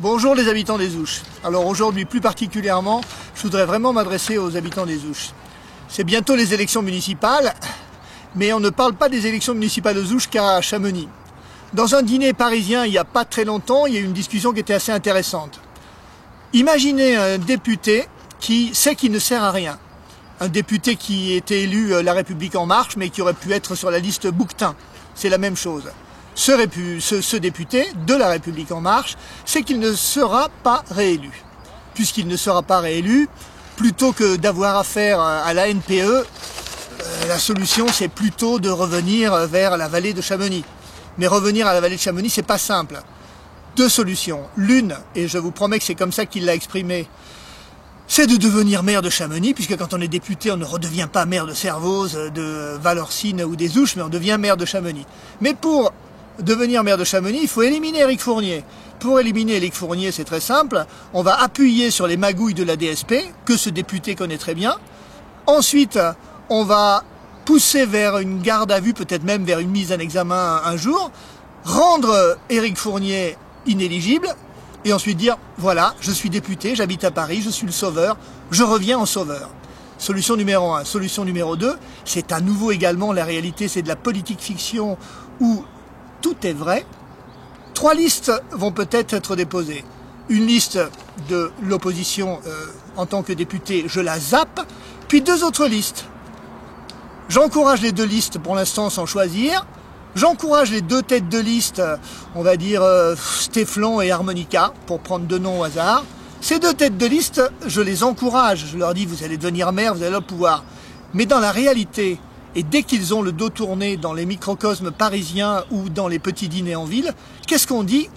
Bonjour les habitants des Ouches. Alors aujourd'hui plus particulièrement, je voudrais vraiment m'adresser aux habitants des Ouches. C'est bientôt les élections municipales, mais on ne parle pas des élections municipales aux Ouches qu'à Chamonix. Dans un dîner parisien il n'y a pas très longtemps, il y a eu une discussion qui était assez intéressante. Imaginez un député qui sait qu'il ne sert à rien. Un député qui était élu La République En Marche, mais qui aurait pu être sur la liste Bouquetin. C'est la même chose. Ce député de La République En Marche, c'est qu'il ne sera pas réélu. Puisqu'il ne sera pas réélu, plutôt que d'avoir affaire à la NPE, la solution c'est plutôt de revenir vers la vallée de Chamonix. Mais revenir à la vallée de Chamonix, c'est pas simple. Deux solutions. L'une, et je vous promets que c'est comme ça qu'il l'a exprimé, c'est de devenir maire de Chamonix, puisque quand on est député, on ne redevient pas maire de Servoz, de Valorcine ou des Ouches, mais on devient maire de Chamonix. Mais pour devenir maire de Chamonix, il faut éliminer Éric Fournier. Pour éliminer Éric Fournier, c'est très simple. On va appuyer sur les magouilles de la DSP, que ce député connaît très bien. Ensuite, on va pousser vers une garde à vue, peut-être même vers une mise en examen un jour, rendre Éric Fournier inéligible, et ensuite dire, voilà, je suis député, j'habite à Paris, je suis le sauveur, je reviens en sauveur. Solution numéro 1. Solution numéro 2, c'est à nouveau également la réalité, c'est de la politique fiction où tout est vrai. 3 listes vont peut-être être déposées. Une liste de l'opposition en tant que député, je la zappe, puis 2 autres listes. J'encourage les 2 listes pour l'instant sans choisir. J'encourage les 2 têtes de liste, on va dire Stéphlan et Harmonica, pour prendre 2 noms au hasard. Ces 2 têtes de liste, je les encourage. Je leur dis, vous allez devenir maire, vous allez le pouvoir. Mais dans la réalité, et dès qu'ils ont le dos tourné dans les microcosmes parisiens ou dans les petits dîners en ville, qu'est-ce qu'on dit?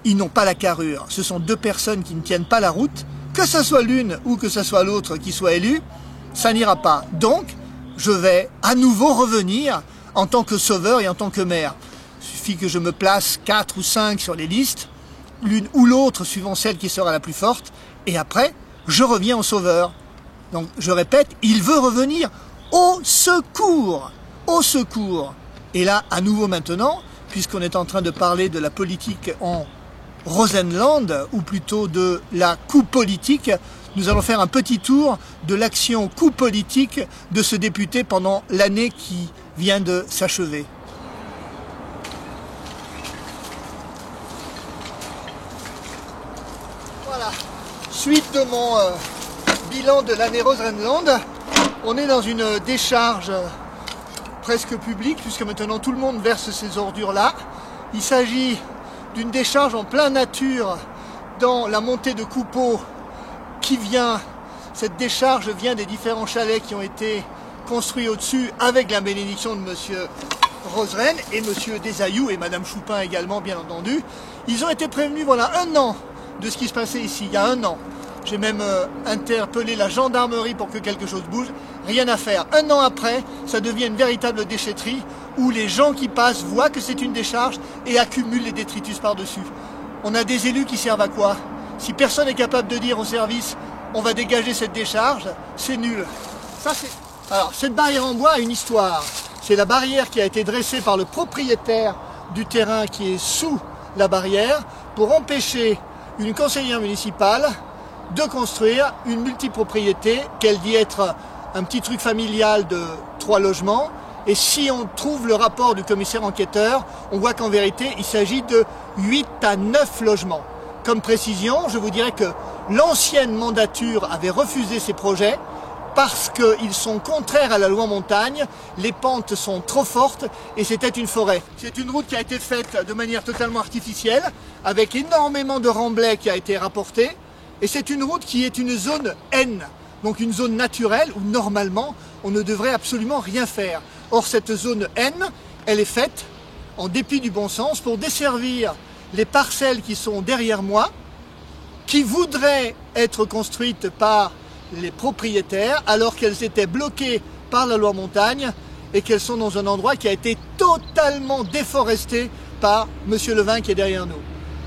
Ils n'ont pas la carrure. Ce sont 2 personnes qui ne tiennent pas la route. Que ce soit l'une ou que ce soit l'autre qui soit élu, ça n'ira pas. Donc, je vais à nouveau revenir en tant que sauveur et en tant que maire. Il suffit que je me place 4 ou 5 sur les listes, l'une ou l'autre suivant celle qui sera la plus forte, et après, je reviens en sauveur. Donc, je répète, il veut revenir au secours. Au secours. Et là, à nouveau maintenant, puisqu'on est en train de parler de la politique en Rosenland, ou plutôt de la coup politique, nous allons faire un petit tour de l'action coup politique de ce député pendant l'année qui vient de s'achever. Voilà, suite de mon bilan de l'année Rosenland, on est dans une décharge presque publique, puisque maintenant tout le monde verse ces ordures-là. Il s'agit d'une décharge en plein nature dans la montée de Coupeau qui vient, cette décharge vient des différents chalets qui ont été construits au-dessus avec la bénédiction de monsieur Roseren et monsieur Desailloux et madame Choupin également, bien entendu. Ils ont été prévenus, voilà, 1 an de ce qui se passait ici, il y a 1 an. J'ai même interpellé la gendarmerie pour que quelque chose bouge. Rien à faire. 1 an après, ça devient une véritable déchetterie où les gens qui passent voient que c'est une décharge et accumulent les détritus par-dessus. On a des élus qui servent à quoi? Si personne n'est capable de dire au service on va dégager cette décharge, c'est nul. Ça, c'est... Alors, cette barrière en bois a une histoire. C'est la barrière qui a été dressée par le propriétaire du terrain qui est sous la barrière pour empêcher une conseillère municipale de construire une multipropriété qu'elle dit être un petit truc familial de 3 logements. Et si on trouve le rapport du commissaire enquêteur, on voit qu'en vérité, il s'agit de 8 à 9 logements. Comme précision, je vous dirais que l'ancienne mandature avait refusé ces projets parce qu'ils sont contraires à la loi montagne, les pentes sont trop fortes et c'était une forêt. C'est une route qui a été faite de manière totalement artificielle, avec énormément de remblais qui a été rapporté. Et c'est une route qui est une zone N, donc une zone naturelle où normalement on ne devrait absolument rien faire. Or cette zone N, elle est faite, en dépit du bon sens, pour desservir les parcelles qui sont derrière moi, qui voudraient être construites par les propriétaires alors qu'elles étaient bloquées par la loi montagne et qu'elles sont dans un endroit qui a été totalement déforesté par monsieur Levin qui est derrière nous.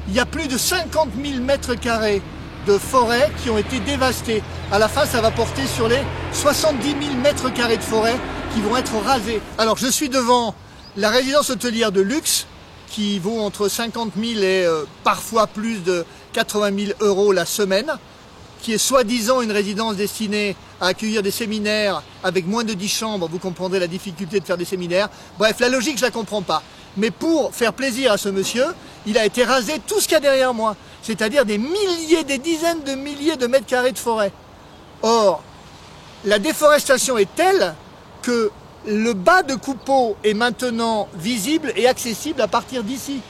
Il y a plus de 50 000 mètres carrés de forêt qui ont été dévastés. À la fin, ça va porter sur les 70 000 mètres carrés de forêt qui vont être rasés. Alors, je suis devant la résidence hôtelière de luxe qui vaut entre 50 000 et parfois plus de 80 000 € la semaine, qui est soi-disant une résidence destinée à accueillir des séminaires avec moins de 10 chambres. Vous comprendrez la difficulté de faire des séminaires. Bref, la logique, je la comprends pas. Mais pour faire plaisir à ce monsieur, il a été rasé tout ce qu'il y a derrière moi, c'est-à-dire des milliers, des dizaines de milliers de mètres carrés de forêt. Or, la déforestation est telle que le bas de Coupeau est maintenant visible et accessible à partir d'ici.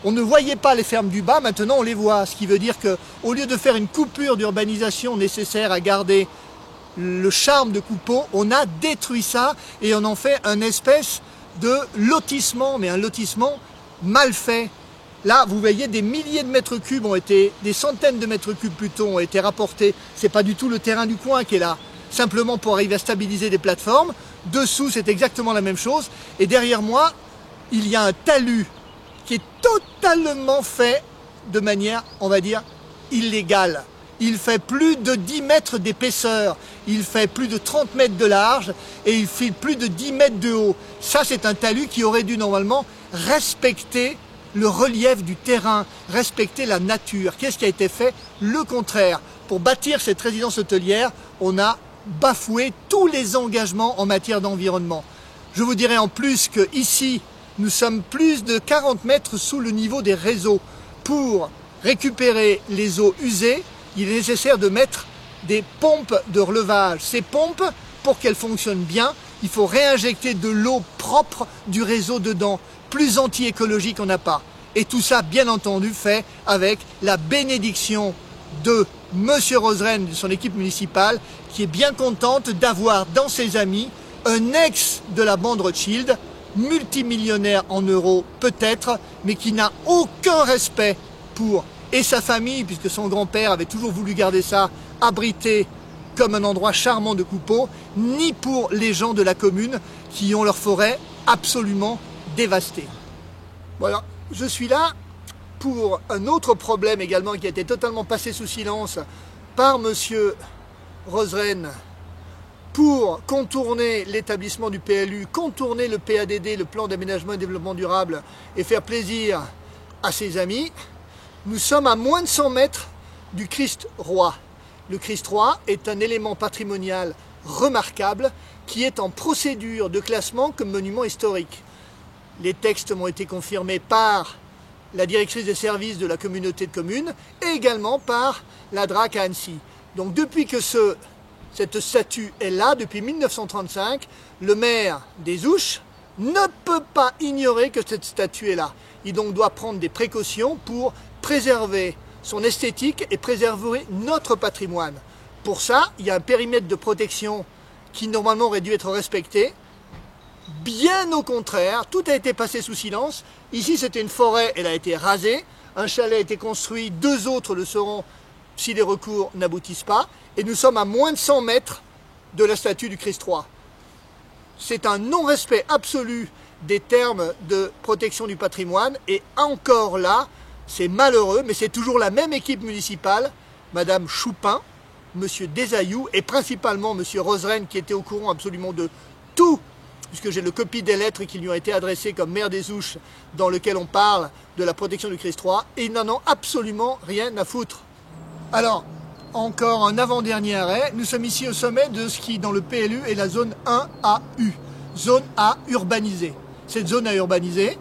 On ne voyait pas les fermes du bas, maintenant on les voit. Ce qui veut dire qu'au lieu de faire une coupure d'urbanisation nécessaire à garder le charme de Coupeau, on a détruit ça et on en fait une espèce de lotissement, mais un lotissement mal fait. Là, vous voyez, des milliers de mètres cubes ont été, des centaines de mètres cubes plutôt, ont été rapportés. C'est pas du tout le terrain du coin qui est là, simplement pour arriver à stabiliser des plateformes. Dessous, c'est exactement la même chose. Et derrière moi, il y a un talus qui est totalement fait de manière, on va dire, illégale. Il fait plus de 10 mètres d'épaisseur, il fait plus de 30 mètres de large et il fait plus de 10 mètres de haut. Ça, c'est un talus qui aurait dû normalement respecter le relief du terrain, respecter la nature. Qu'est-ce qui a été fait? Le contraire. Pour bâtir cette résidence hôtelière, on a bafoué tous les engagements en matière d'environnement. Je vous dirais en plus que ici, nous sommes plus de 40 mètres sous le niveau des réseaux. Pour récupérer les eaux usées, il est nécessaire de mettre des pompes de relevage. Ces pompes, pour qu'elles fonctionnent bien, il faut réinjecter de l'eau propre du réseau dedans. Plus anti-écologique, on n'a pas. Et tout ça, bien entendu, fait avec la bénédiction de Monsieur Roseren, de son équipe municipale, qui est bien contente d'avoir dans ses amis un ex de la bande Rothschild, multimillionnaire en euros peut-être, mais qui n'a aucun respect pour et sa famille, puisque son grand-père avait toujours voulu garder ça abrité comme un endroit charmant de Coupeau, ni pour les gens de la commune qui ont leur forêt absolument dévastée. Voilà, je suis là pour un autre problème également qui a été totalement passé sous silence par Monsieur Roseren pour contourner l'établissement du PLU, contourner le PADD, le plan d'aménagement et développement durable, et faire plaisir à ses amis. Nous sommes à moins de 100 mètres du Christ Roi. Le Christ Roi est un élément patrimonial remarquable qui est en procédure de classement comme monument historique. Les textes m'ont été confirmés par la directrice des services de la communauté de communes et également par la DRAC à Annecy. Donc depuis que cette statue est là, depuis 1935, le maire des Ouches ne peut pas ignorer que cette statue est là. Il donc doit prendre des précautions pour préserver son esthétique et préserver notre patrimoine. Pour ça, il y a un périmètre de protection qui normalement aurait dû être respecté. Bien au contraire, tout a été passé sous silence. Ici, c'était une forêt, elle a été rasée. Un chalet a été construit, 2 autres le seront si les recours n'aboutissent pas. Et nous sommes à moins de 100 mètres de la statue du Christ Roi. C'est un non-respect absolu des termes de protection du patrimoine. Et encore là, c'est malheureux, mais c'est toujours la même équipe municipale, Madame Choupin, Monsieur Desailloux et principalement Monsieur Roseren qui était au courant absolument de tout, puisque j'ai le copie des lettres qui lui ont été adressées comme maire des Ouches, dans lequel on parle de la protection du Christ Roi, et ils n'en ont absolument rien à foutre. Alors, encore un avant-dernier arrêt, nous sommes ici au sommet de ce qui, dans le PLU, est la zone 1AU, zone à urbaniser. Cette zone à urbaniser,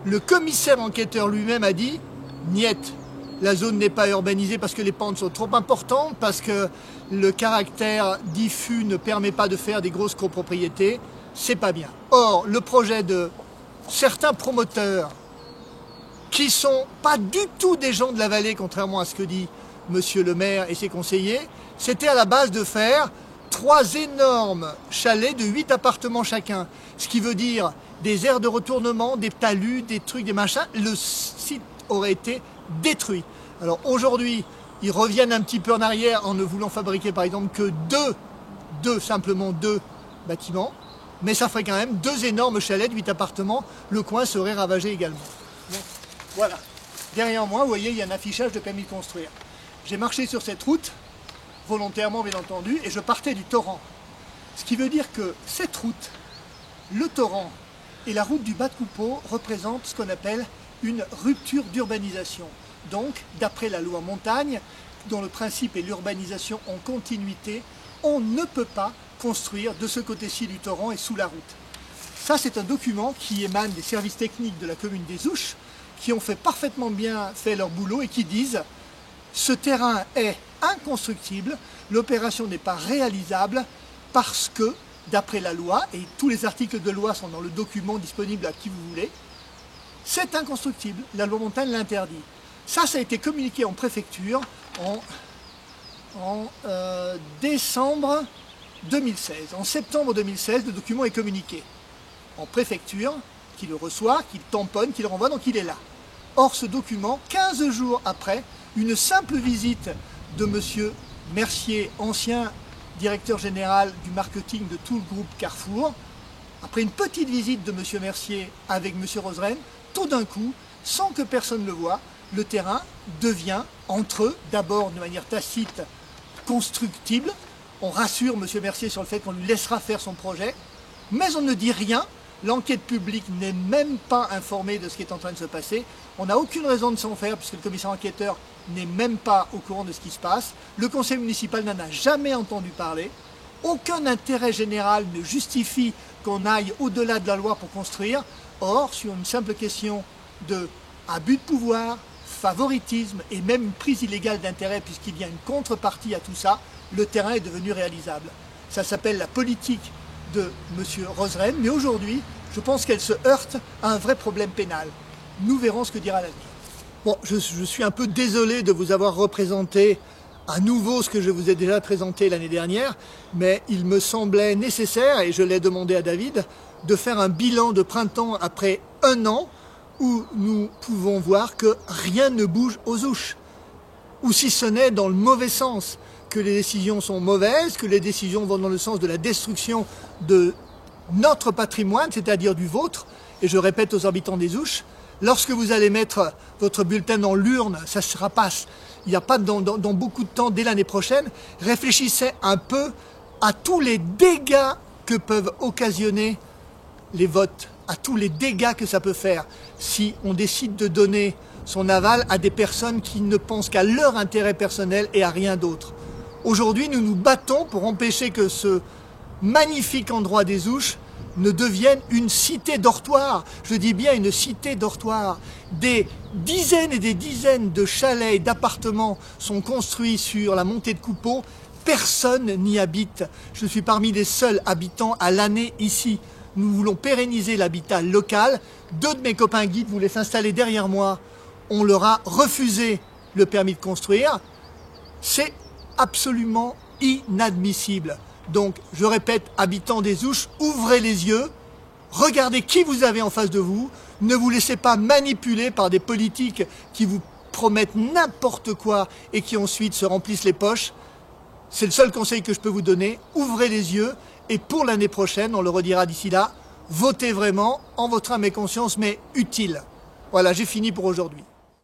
le commissaire enquêteur lui-même a dit « Niet ». La zone n'est pas urbanisée parce que les pentes sont trop importantes, parce que le caractère diffus ne permet pas de faire des grosses copropriétés. C'est pas bien. Or, le projet de certains promoteurs qui sont pas du tout des gens de la vallée, contrairement à ce que dit Monsieur le maire et ses conseillers, c'était à la base de faire 3 énormes chalets de 8 appartements chacun. Ce qui veut dire des aires de retournement, des talus, des trucs, des machins. Le site aurait été détruit. Alors aujourd'hui, ils reviennent un petit peu en arrière en ne voulant fabriquer par exemple que simplement deux bâtiments, mais ça ferait quand même 2 énormes chalets de 8 appartements, le coin serait ravagé également. Donc, voilà, derrière moi, vous voyez, il y a un affichage de permis de construire. J'ai marché sur cette route, volontairement bien entendu, et je partais du torrent. Ce qui veut dire que cette route, le torrent et la route du bas de Coupeau représentent ce qu'on appelle une rupture d'urbanisation. Donc, d'après la loi montagne, dont le principe est l'urbanisation en continuité, on ne peut pas construire de ce côté-ci du torrent et sous la route. Ça, c'est un document qui émane des services techniques de la commune des Ouches, qui ont parfaitement bien fait leur boulot et qui disent « Ce terrain est inconstructible, l'opération n'est pas réalisable parce que, d'après la loi, et tous les articles de loi sont dans le document disponible à qui vous voulez, c'est inconstructible, la loi montagne l'interdit. » Ça a été communiqué en préfecture en décembre 2016. En septembre 2016, le document est communiqué en préfecture, qui le reçoit, qui le tamponne, qui le renvoie, donc il est là. Or, ce document, 15 jours après, une simple visite de M. Mercier, ancien directeur général du marketing de tout le groupe Carrefour, après une petite visite de M. Mercier avec M. Roseraine, tout d'un coup, sans que personne ne le voie, le terrain devient, entre eux, d'abord de manière tacite, constructible. On rassure M. Mercier sur le fait qu'on lui laissera faire son projet, mais on ne dit rien. L'enquête publique n'est même pas informée de ce qui est en train de se passer. On n'a aucune raison de s'en faire puisque le commissaire enquêteur n'est même pas au courant de ce qui se passe. Le conseil municipal n'en a jamais entendu parler. Aucun intérêt général ne justifie qu'on aille au-delà de la loi pour construire. Or, sur une simple question de abus de pouvoir, favoritisme et même une prise illégale d'intérêt puisqu'il y a une contrepartie à tout ça, le terrain est devenu réalisable. Ça s'appelle la politique de M. Roseraine, mais aujourd'hui, je pense qu'elle se heurte à un vrai problème pénal. Nous verrons ce que dira l'avenir. Bon, je suis un peu désolé de vous avoir représenté à nouveau ce que je vous ai déjà présenté l'année dernière, mais il me semblait nécessaire, et je l'ai demandé à David, de faire un bilan de printemps après un an où nous pouvons voir que rien ne bouge aux Ouches, ou si ce n'est dans le mauvais sens, que les décisions sont mauvaises, que les décisions vont dans le sens de la destruction de notre patrimoine, c'est-à-dire du vôtre. Et je répète aux habitants des Ouches, lorsque vous allez mettre votre bulletin dans l'urne, ça sera pas, il n'y a pas dans beaucoup de temps, dès l'année prochaine, réfléchissez un peu à tous les dégâts que peuvent occasionner les votes, à tous les dégâts que ça peut faire si on décide de donner son aval à des personnes qui ne pensent qu'à leur intérêt personnel et à rien d'autre. Aujourd'hui, nous nous battons pour empêcher que ce magnifique endroit des Ouches ne devienne une cité dortoir. Je dis bien une cité dortoir. Des dizaines et des dizaines de chalets et d'appartements sont construits sur la montée de Coupeau. Personne n'y habite. Je suis parmi les seuls habitants à l'année ici. Nous voulons pérenniser l'habitat local. Deux de mes copains guides voulaient s'installer derrière moi. On leur a refusé le permis de construire. C'est absolument inadmissible. Donc, je répète, habitants des Ouches, ouvrez les yeux, regardez qui vous avez en face de vous, ne vous laissez pas manipuler par des politiques qui vous promettent n'importe quoi et qui ensuite se remplissent les poches. C'est le seul conseil que je peux vous donner, ouvrez les yeux et pour l'année prochaine, on le redira d'ici là, votez vraiment en votre âme et conscience, mais utile. Voilà, j'ai fini pour aujourd'hui.